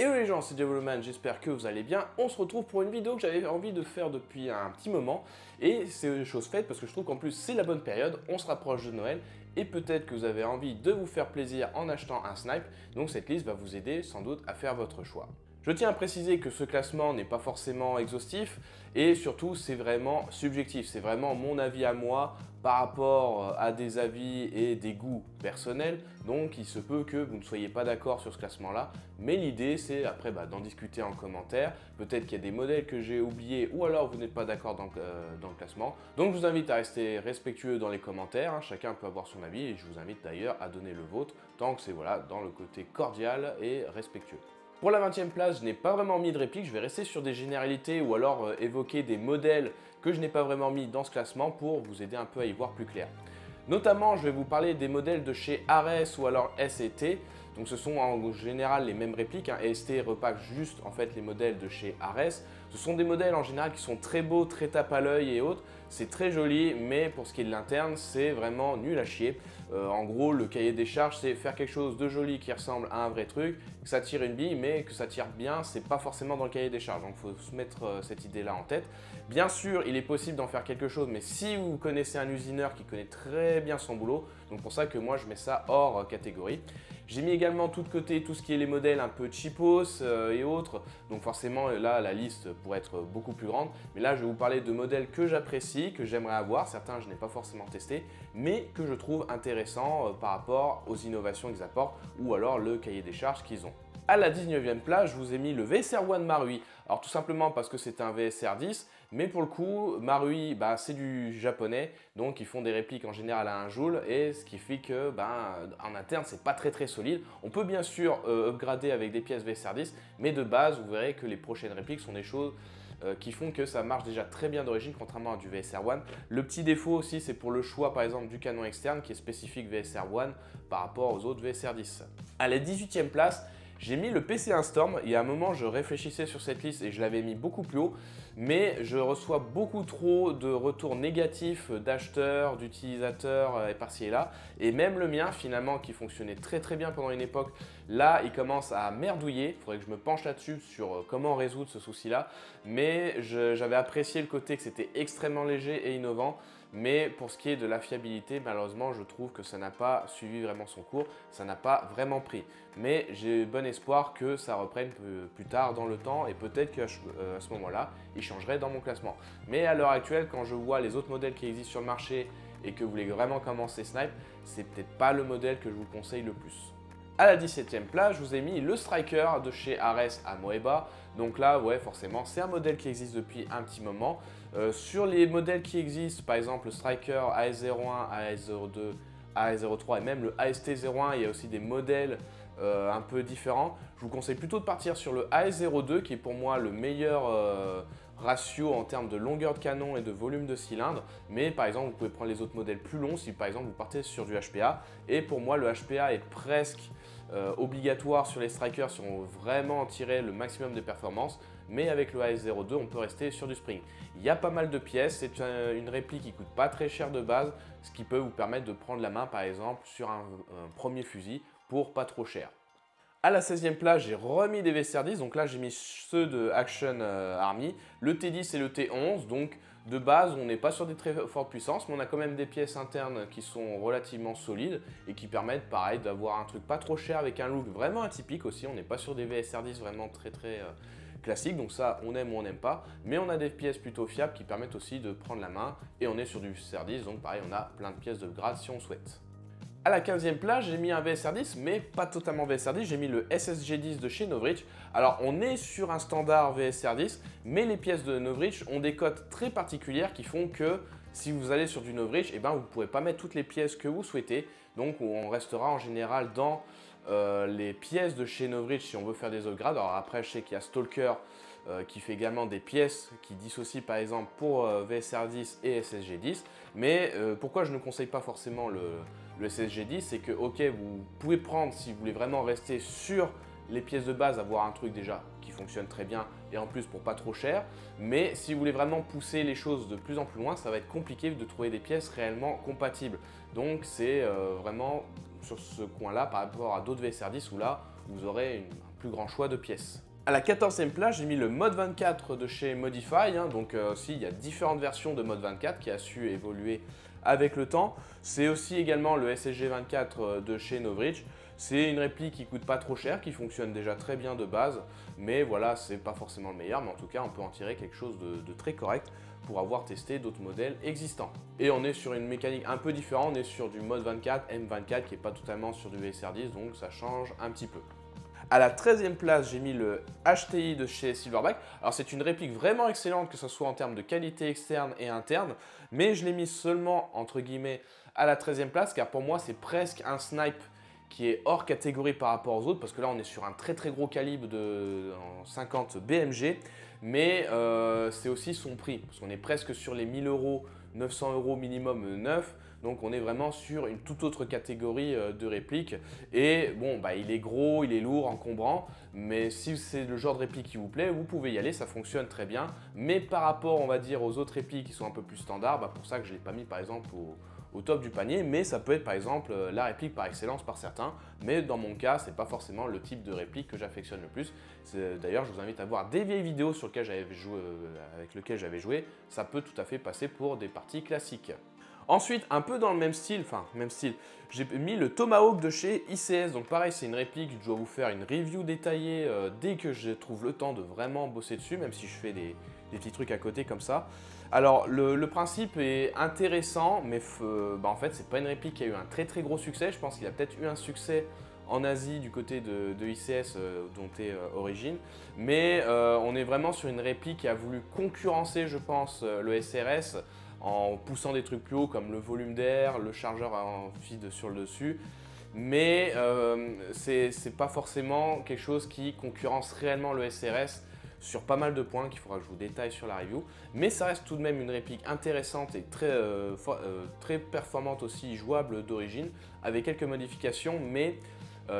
Hello les gens, c'est Devilman, j'espère que vous allez bien. On se retrouve pour une vidéo que j'avais envie de faire depuis un petit moment et c'est chose faite parce que je trouve qu'en plus c'est la bonne période, on se rapproche de Noël et peut-être que vous avez envie de vous faire plaisir en achetant un snipe, donc cette liste va vous aider sans doute à faire votre choix. Je tiens à préciser que ce classement n'est pas forcément exhaustif et surtout c'est vraiment subjectif, c'est vraiment mon avis à moi par rapport à des avis et des goûts personnels, donc il se peut que vous ne soyez pas d'accord sur ce classement-là, mais l'idée c'est après d'en discuter en commentaire, peut-être qu'il y a des modèles que j'ai oubliés ou alors vous n'êtes pas d'accord dans le classement, donc je vous invite à rester respectueux dans les commentaires, hein. Chacun peut avoir son avis et je vous invite d'ailleurs à donner le vôtre, tant que c'est dans le côté cordial et respectueux. Pour la 20e place, je n'ai pas vraiment mis de réplique, je vais rester sur des généralités ou alors évoquer des modèles que je n'ai pas vraiment mis dans ce classement pour vous aider un peu à y voir plus clair. Notamment, je vais vous parler des modèles de chez Ares ou alors S&T. Donc ce sont en général les mêmes répliques, hein. ST repack juste en fait les modèles de chez Ares. Ce sont des modèles en général qui sont très beaux, très tape à l'œil et autres. C'est très joli, mais pour ce qui est de l'interne, c'est vraiment nul à chier. En gros, le cahier des charges, c'est faire quelque chose de joli qui ressemble à un vrai truc, que ça tire une bille, mais que ça tire bien, c'est pas forcément dans le cahier des charges. Donc il faut se mettre cette idée-là en tête. Bien sûr, il est possible d'en faire quelque chose, mais si vous connaissez un usineur qui connaît très bien son boulot, donc pour ça que moi je mets ça hors catégorie. J'ai mis également tout de côté tout ce qui est les modèles un peu cheapos et autres, donc forcément là la liste pourrait être beaucoup plus grande, mais là je vais vous parler de modèles que j'apprécie, que j'aimerais avoir, certains je n'ai pas forcément testé, mais que je trouve intéressants par rapport aux innovations qu'ils apportent ou alors le cahier des charges qu'ils ont. À la 19e place, je vous ai mis le VSR One Marui. Alors tout simplement parce que c'est un VSR 10, mais pour le coup, Marui, c'est du japonais, donc ils font des répliques en général à 1 joule, et ce qui fait que en interne, c'est pas très solide. On peut bien sûr upgrader avec des pièces VSR 10, mais de base, vous verrez que les prochaines répliques sont des choses qui font que ça marche déjà très bien d'origine, contrairement à du VSR One. Le petit défaut aussi, c'est pour le choix par exemple du canon externe qui est spécifique VSR One par rapport aux autres VSR 10. À la 18e place, j'ai mis le PC1 Storm. Il y a un moment, je réfléchissais sur cette liste et je l'avais mis beaucoup plus haut, mais je reçois beaucoup trop de retours négatifs d'acheteurs, d'utilisateurs et par-ci et là. Et même le mien, finalement, qui fonctionnait très bien pendant une époque, là, il commence à merdouiller. Il faudrait que je me penche là-dessus sur comment résoudre ce souci-là. Mais j'avais apprécié le côté que c'était extrêmement léger et innovant. Mais pour ce qui est de la fiabilité, malheureusement, je trouve que ça n'a pas suivi vraiment son cours, ça n'a pas vraiment pris. Mais j'ai bon espoir que ça reprenne plus tard dans le temps et peut-être qu'à ce moment-là, il changerait dans mon classement. Mais à l'heure actuelle, quand je vois les autres modèles qui existent sur le marché et que vous voulez vraiment commencer snipe, c'est peut-être pas le modèle que je vous conseille le plus. À la 17e place, je vous ai mis le Striker de chez Ares Amoeba. Donc là, ouais, forcément, c'est un modèle qui existe depuis un petit moment. Sur les modèles qui existent, par exemple le Striker AS01, AS02, AS03 et même le AST01, il y a aussi des modèles un peu différents. Je vous conseille plutôt de partir sur le AS02 qui est pour moi le meilleur ratio en termes de longueur de canon et de volume de cylindre, mais par exemple vous pouvez prendre les autres modèles plus longs si par exemple vous partez sur du HPA, et pour moi le HPA est presque obligatoire sur les strikers si on veut vraiment tirer le maximum de performance, mais avec le AS02 on peut rester sur du spring. Il y a pas mal de pièces, c'est une réplique qui coûte pas très cher de base, ce qui peut vous permettre de prendre la main par exemple sur un premier fusil pour pas trop cher. À la 16e place, j'ai remis des VSR 10, donc là j'ai mis ceux de Action Army, le T10 et le T11, donc de base on n'est pas sur des très fortes puissances, mais on a quand même des pièces internes qui sont relativement solides et qui permettent pareil d'avoir un truc pas trop cher avec un look vraiment atypique aussi, on n'est pas sur des VSR 10 vraiment très classiques, donc ça on aime ou on n'aime pas, mais on a des pièces plutôt fiables qui permettent aussi de prendre la main et on est sur du VSR 10, donc pareil on a plein de pièces de grade si on souhaite. À la 15e place, j'ai mis un VSR 10, mais pas totalement VSR 10, j'ai mis le SSG 10 de chez Novritsch. Alors, on est sur un standard VSR 10, mais les pièces de Novritsch ont des cotes très particulières qui font que si vous allez sur du Novritsch, vous ne pourrez pas mettre toutes les pièces que vous souhaitez. Donc, on restera en général dans les pièces de chez Novritsch si on veut faire des upgrades. Alors après, je sais qu'il y a Stalker qui fait également des pièces qui dissocient par exemple pour VSR 10 et SSG 10. Mais pourquoi je ne conseille pas forcément le SSG 10, c'est que ok, vous pouvez prendre si vous voulez vraiment rester sur les pièces de base, avoir un truc déjà qui fonctionne très bien et en plus pour pas trop cher. Mais si vous voulez vraiment pousser les choses de plus en plus loin, ça va être compliqué de trouver des pièces réellement compatibles. Donc c'est vraiment sur ce coin-là par rapport à d'autres VSR 10 où là vous aurez un plus grand choix de pièces. À la 14e place, j'ai mis le Mode 24 de chez Modify, donc aussi il y a différentes versions de Mode 24 qui a su évoluer avec le temps. C'est aussi également le SSG 24 de chez Novridge. C'est une réplique qui coûte pas trop cher, qui fonctionne déjà très bien de base, mais voilà, c'est pas forcément le meilleur, mais en tout cas on peut en tirer quelque chose de très correct pour avoir testé d'autres modèles existants. Et on est sur une mécanique un peu différente, on est sur du Mode 24, M24 qui n'est pas totalement sur du VSR10, donc ça change un petit peu. À la 13e place, j'ai mis le HTI de chez Silverback. Alors c'est une réplique vraiment excellente, que ce soit en termes de qualité externe et interne, mais je l'ai mis seulement entre guillemets à la 13e place, car pour moi c'est presque un snipe qui est hors catégorie par rapport aux autres, parce que là on est sur un très gros calibre en 50 BMG, mais c'est aussi son prix, parce qu'on est presque sur les 1000 €, 900 € minimum neuf. Donc on est vraiment sur une toute autre catégorie de réplique. Et bon, il est gros, il est lourd, encombrant, mais si c'est le genre de réplique qui vous plaît, vous pouvez y aller, ça fonctionne très bien. Mais par rapport, on va dire, aux autres répliques qui sont un peu plus standards, pour ça que je ne l'ai pas mis par exemple au top du panier, mais ça peut être par exemple la réplique par excellence par certains, mais dans mon cas, c'est pas forcément le type de réplique que j'affectionne le plus. D'ailleurs, je vous invite à voir des vieilles vidéos sur lesquelles avec lesquelles j'avais joué, ça peut tout à fait passer pour des parties classiques. Ensuite, un peu dans le même style, j'ai mis le Tomahawk de chez ICS. Donc pareil, c'est une réplique, je dois vous faire une review détaillée dès que je trouve le temps de vraiment bosser dessus, même si je fais des petits trucs à côté comme ça. Alors le principe est intéressant, mais en fait c'est pas une réplique qui a eu un très gros succès. Je pense qu'il a peut-être eu un succès en Asie du côté de ICS dont est origine, mais on est vraiment sur une réplique qui a voulu concurrencer, je pense, le SRS en poussant des trucs plus hauts comme le volume d'air, le chargeur en feed sur le dessus, mais c'est pas forcément quelque chose qui concurrence réellement le SRS sur pas mal de points qu'il faudra que je vous détaille sur la review, mais ça reste tout de même une réplique intéressante et très performante aussi, jouable d'origine, avec quelques modifications, mais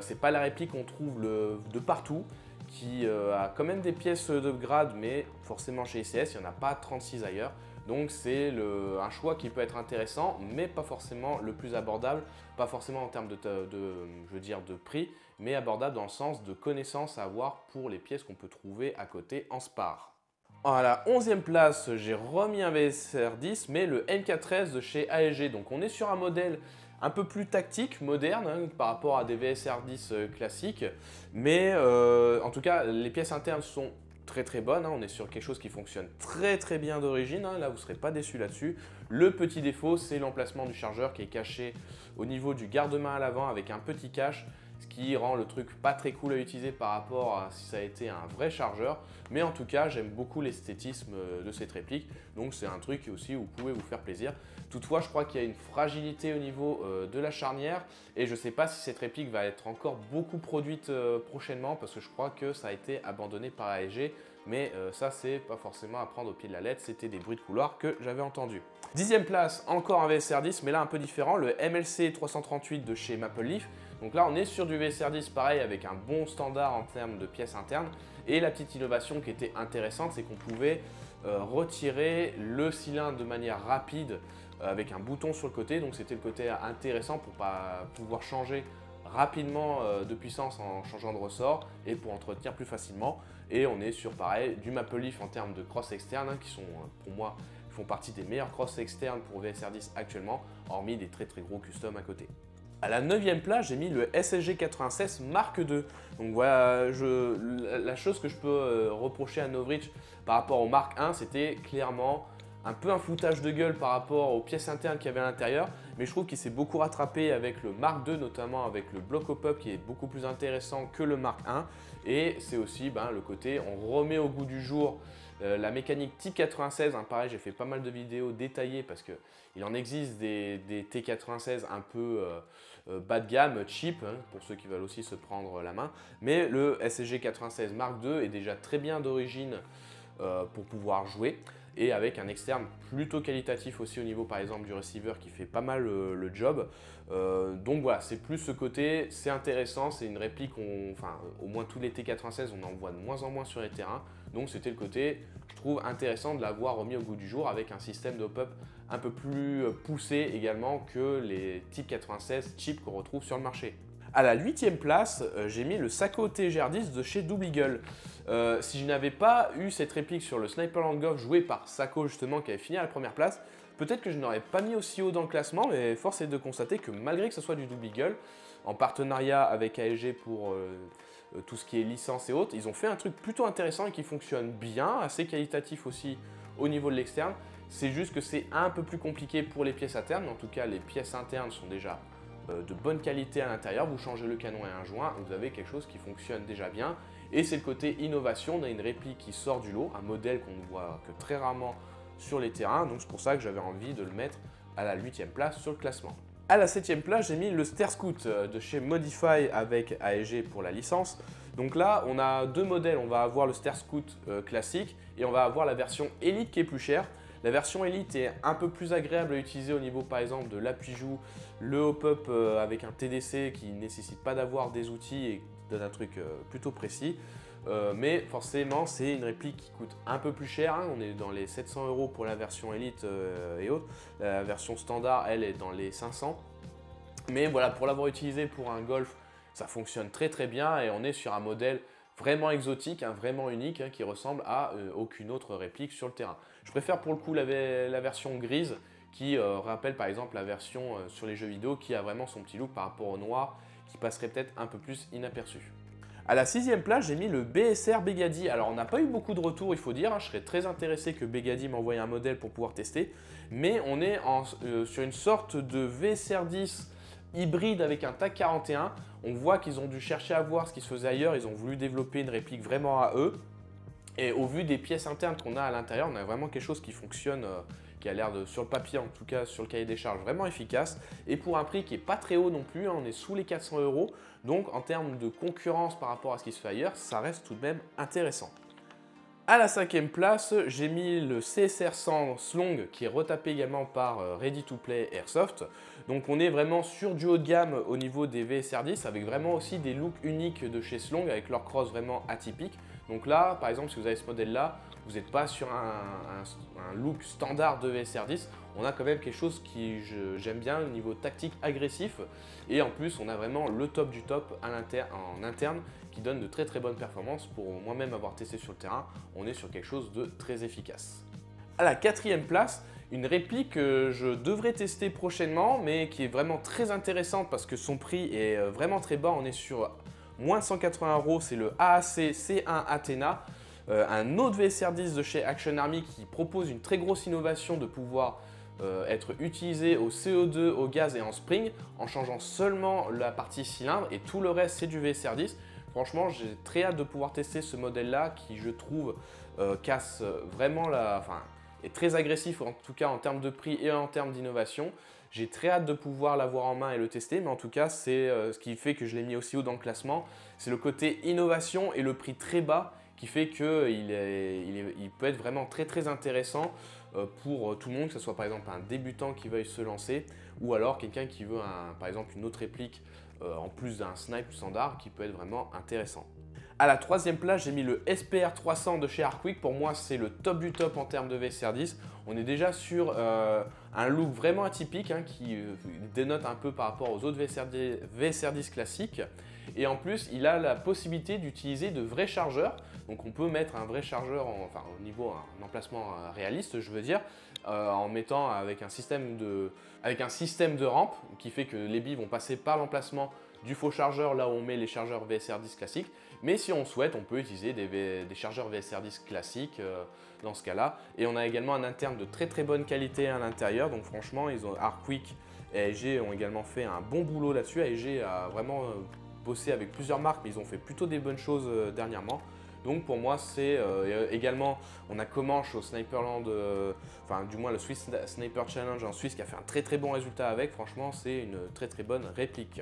c'est pas la réplique qu'on trouve de partout, qui a quand même des pièces de grade, mais forcément chez ICS, il n'y en a pas 36 ailleurs. Donc c'est un choix qui peut être intéressant, mais pas forcément le plus abordable, pas forcément en termes de prix, mais abordable dans le sens de connaissances à avoir pour les pièces qu'on peut trouver à côté en spar. À la 11e place, j'ai remis un VSR 10, mais le MK13 de chez AEG. Donc on est sur un modèle un peu plus tactique, moderne, par rapport à des VSR 10 classiques, mais en tout cas les pièces internes sont très bonne, on est sur quelque chose qui fonctionne très bien d'origine, là vous ne serez pas déçus là-dessus. Le petit défaut, c'est l'emplacement du chargeur qui est caché au niveau du garde-main à l'avant avec un petit cache, ce qui rend le truc pas très cool à utiliser par rapport à si ça a été un vrai chargeur, mais en tout cas j'aime beaucoup l'esthétisme de cette réplique, donc c'est un truc aussi où vous pouvez vous faire plaisir. Toutefois, je crois qu'il y a une fragilité au niveau de la charnière et je ne sais pas si cette réplique va être encore beaucoup produite prochainement parce que je crois que ça a été abandonné par AEG, mais ça c'est pas forcément à prendre au pied de la lettre, c'était des bruits de couloir que j'avais entendus. 10e place, encore un VSR 10, mais là un peu différent, le MLC 338 de chez Maple Leaf. Donc là on est sur du VSR 10 pareil avec un bon standard en termes de pièces internes et la petite innovation qui était intéressante, c'est qu'on pouvait retirer le cylindre de manière rapide avec un bouton sur le côté, donc c'était le côté intéressant pour pouvoir changer rapidement de puissance en changeant de ressort et pour entretenir plus facilement. Et on est sur pareil du Maple Leaf en termes de cross externe qui sont pour moi font partie des meilleurs cross externes pour VSR 10 actuellement, hormis des très gros custom à côté. À la 9e place, j'ai mis le SSG 96 Mark II. Donc voilà, la chose que je peux reprocher à Novridge par rapport au Mark I, c'était clairement un peu un foutage de gueule par rapport aux pièces internes qu'il y avait à l'intérieur, mais je trouve qu'il s'est beaucoup rattrapé avec le Mark II, notamment avec le bloc au pop qui est beaucoup plus intéressant que le Mark I. Et c'est aussi le côté, on remet au goût du jour la mécanique Type 96, pareil, j'ai fait pas mal de vidéos détaillées parce qu'il en existe des T96 un peu bas de gamme, cheap, pour ceux qui veulent aussi se prendre la main. Mais le SSG 96 Mark II est déjà très bien d'origine pour pouvoir jouer et avec un externe plutôt qualitatif aussi au niveau par exemple du receiver qui fait pas mal le job. Donc voilà, c'est plus ce côté, c'est intéressant, c'est une réplique, au moins tous les T96 on en voit de moins en moins sur les terrains, donc c'était le côté, je trouve intéressant de l'avoir remis au goût du jour avec un système de hop-up un peu plus poussé également que les types 96 cheap qu'on retrouve sur le marché. À la 8e place, j'ai mis le Sako TGR10 de chez Double Eagle. Si je n'avais pas eu cette réplique sur le Sniperland Golf joué par Sako justement qui avait fini à la première place, peut-être que je n'aurais pas mis aussi haut dans le classement, mais force est de constater que malgré que ce soit du Double Eagle, en partenariat avec AEG pour tout ce qui est licence et autres, ils ont fait un truc plutôt intéressant et qui fonctionne bien, assez qualitatif aussi au niveau de l'externe. C'est juste que c'est un peu plus compliqué pour les pièces internes, mais en tout cas les pièces internes sont déjà de bonne qualité à l'intérieur. Vous changez le canon et un joint, vous avez quelque chose qui fonctionne déjà bien. Et c'est le côté innovation, on a une réplique qui sort du lot, un modèle qu'on ne voit que très rarement sur les terrains, donc c'est pour ça que j'avais envie de le mettre à la 8e place sur le classement. À la 7e place, j'ai mis le Sterscoot de chez Modify avec AEG pour la licence. Donc là, on a deux modèles, on va avoir le Sterscoot classique et on va avoir la version Elite qui est plus chère. La version Elite est un peu plus agréable à utiliser au niveau par exemple de l'appui-joue, le hop-up avec un TDC qui ne nécessite pas d'avoir des outils et donne un truc plutôt précis. Mais forcément, c'est une réplique qui coûte un peu plus cher. Hein. On est dans les 700 € pour la version Elite et autres. La version standard, elle, est dans les 500. Mais voilà, pour l'avoir utilisé pour un Golf, ça fonctionne très très bien et on est sur un modèle vraiment exotique, hein, vraiment unique, hein, qui ressemble à aucune autre réplique sur le terrain. Je préfère pour le coup la version grise qui rappelle par exemple la version sur les jeux vidéo qui a vraiment son petit look par rapport au noir qui passerait peut-être un peu plus inaperçu. À la 6e place, j'ai mis le BSR Begady. Alors, on n'a pas eu beaucoup de retours, il faut dire. Hein. Je serais très intéressé que Begady m'envoie un modèle pour pouvoir tester. Mais on est sur une sorte de VSR 10 hybride avec un TAC 41. On voit qu'ils ont dû chercher à voir ce qui se faisait ailleurs. Ils ont voulu développer une réplique vraiment à eux. Et au vu des pièces internes qu'on a à l'intérieur, on a vraiment quelque chose qui fonctionne, qui a l'air de, sur le papier en tout cas, sur le cahier des charges, vraiment efficace. Et pour un prix qui n'est pas très haut non plus, hein, on est sous les 400 €. Donc en termes de concurrence par rapport à ce qui se fait ailleurs, ça reste tout de même intéressant. À la 5e place, j'ai mis le CSR 100 Slong qui est retapé également par Ready to Play Airsoft. Donc on est vraiment sur du haut de gamme au niveau des VSR 10 avec vraiment aussi des looks uniques de chez Slong avec leur cross vraiment atypique. Donc là, par exemple, si vous avez ce modèle-là, vous n'êtes pas sur un look standard de VSR 10. On a quand même quelque chose qui j'aime bien au niveau tactique agressif. Et en plus, on a vraiment le top du top en interne qui donne de très très bonnes performances. Pour moi-même avoir testé sur le terrain, on est sur quelque chose de très efficace. À la 4e place, une réplique que je devrais tester prochainement, mais qui est vraiment très intéressante parce que son prix est vraiment très bas. On est sur moins de 180 €, c'est le AAC C1 Athena. Un autre VSR 10 de chez Action Army qui propose une très grosse innovation de pouvoir être utilisé au CO2, au gaz et en spring en changeant seulement la partie cylindre et tout le reste c'est du VSR 10. Franchement, j'ai très hâte de pouvoir tester ce modèle-là qui, je trouve, casse vraiment est très agressif en tout cas en termes de prix et en termes d'innovation. J'ai très hâte de pouvoir l'avoir en main et le tester, mais en tout cas, c'est ce qui fait que je l'ai mis aussi haut dans le classement. C'est le côté innovation et le prix très bas qui fait qu'il peut être vraiment très très intéressant pour tout le monde, que ce soit par exemple un débutant qui veuille se lancer ou alors quelqu'un qui veut par exemple une autre réplique en plus d'un snipe standard qui peut être vraiment intéressant. À la 3e place, j'ai mis le SPR 300 de chez Arcwick. Pour moi, c'est le top du top en termes de VSR 10. On est déjà sur un look vraiment atypique hein, qui dénote un peu par rapport aux autres VSR 10 classiques. Et en plus, il a la possibilité d'utiliser de vrais chargeurs. Donc on peut mettre un vrai chargeur, au niveau un emplacement réaliste, je veux dire, en mettant avec un système de rampe qui fait que les billes vont passer par l'emplacement du faux chargeur là où on met les chargeurs VSR 10 classiques. Mais si on souhaite, on peut utiliser des chargeurs VSR 10 classiques dans ce cas-là. Et on a également un interne de très très bonne qualité à l'intérieur. Donc franchement, Arcwick et AEG ont également fait un bon boulot là-dessus. AEG a vraiment bossé avec plusieurs marques, mais ils ont fait plutôt des bonnes choses dernièrement. Donc pour moi, c'est également, on a Comanche au Sniperland, du moins le Swiss Sniper Challenge en Suisse qui a fait un très très bon résultat avec. Franchement, c'est une très très bonne réplique.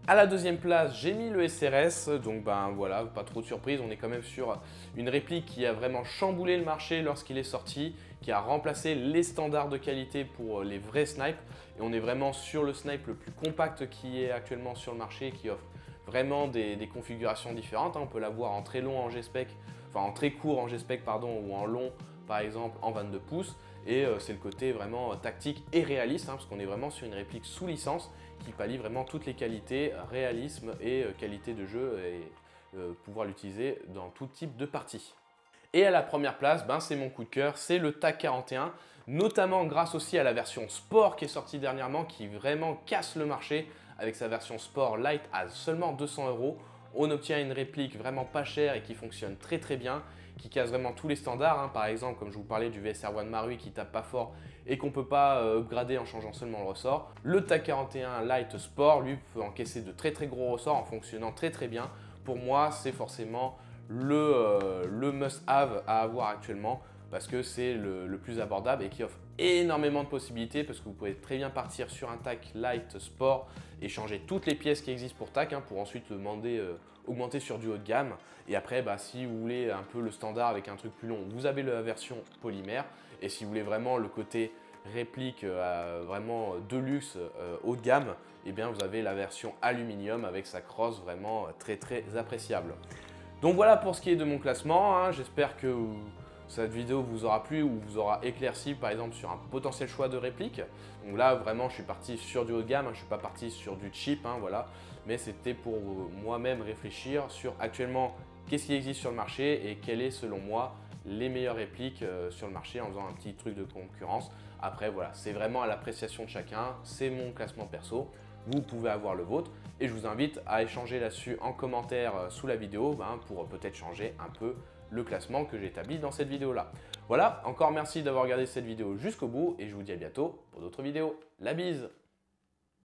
À la 2e place, j'ai mis le SRS, donc voilà, pas trop de surprise, on est quand même sur une réplique qui a vraiment chamboulé le marché lorsqu'il est sorti, qui a remplacé les standards de qualité pour les vrais snipes, et on est vraiment sur le snipe le plus compact qui est actuellement sur le marché, qui offre vraiment des configurations différentes. On peut l'avoir en très long en G-Spec, en très court en G-Spec ou en long par exemple en 22 pouces. Et c'est le côté vraiment tactique et réaliste, parce qu'on est vraiment sur une réplique sous licence qui pallie vraiment toutes les qualités, réalisme et qualité de jeu et pouvoir l'utiliser dans tout type de partie. Et à la première place, c'est mon coup de cœur, c'est le TAC 41, notamment grâce aussi à la version Sport qui est sortie dernièrement, qui vraiment casse le marché avec sa version Sport Lite à seulement 200 €. On obtient une réplique vraiment pas chère et qui fonctionne très très bien, qui casse vraiment tous les standards. Par exemple, comme je vous parlais du VSR One Marui qui tape pas fort et qu'on ne peut pas upgrader en changeant sellement le ressort. Le TAC 41 Lite Sport, lui, peut encaisser de très très gros ressorts en fonctionnant très très bien. Pour moi, c'est forcément le must-have à avoir actuellement parce que c'est le plus abordable et qui offre énormément de possibilités parce que vous pouvez très bien partir sur un TAC Lite Sport et changer toutes les pièces qui existent pour TAC pour ensuite le demander augmenter sur du haut de gamme. Et après, si vous voulez un peu le standard avec un truc plus long, vous avez la version polymère. Et si vous voulez vraiment le côté réplique vraiment de luxe haut de gamme, eh bien vous avez la version aluminium avec sa crosse vraiment très très appréciable. Donc voilà pour ce qui est de mon classement, j'espère que cette vidéo vous aura plu ou vous aura éclairci par exemple sur un potentiel choix de réplique. Donc là vraiment je suis parti sur du haut de gamme, je ne suis pas parti sur du cheap, voilà. Mais c'était pour moi-même réfléchir sur actuellement qu'est-ce qui existe sur le marché et quelle est selon moi les meilleures répliques sur le marché en faisant un petit truc de concurrence. Après voilà, c'est vraiment à l'appréciation de chacun, c'est mon classement perso. Vous pouvez avoir le vôtre et je vous invite à échanger là-dessus en commentaire sous la vidéo pour peut-être changer un peu le classement que j'ai établi dans cette vidéo-là. Voilà, encore merci d'avoir regardé cette vidéo jusqu'au bout et je vous dis à bientôt pour d'autres vidéos. La bise!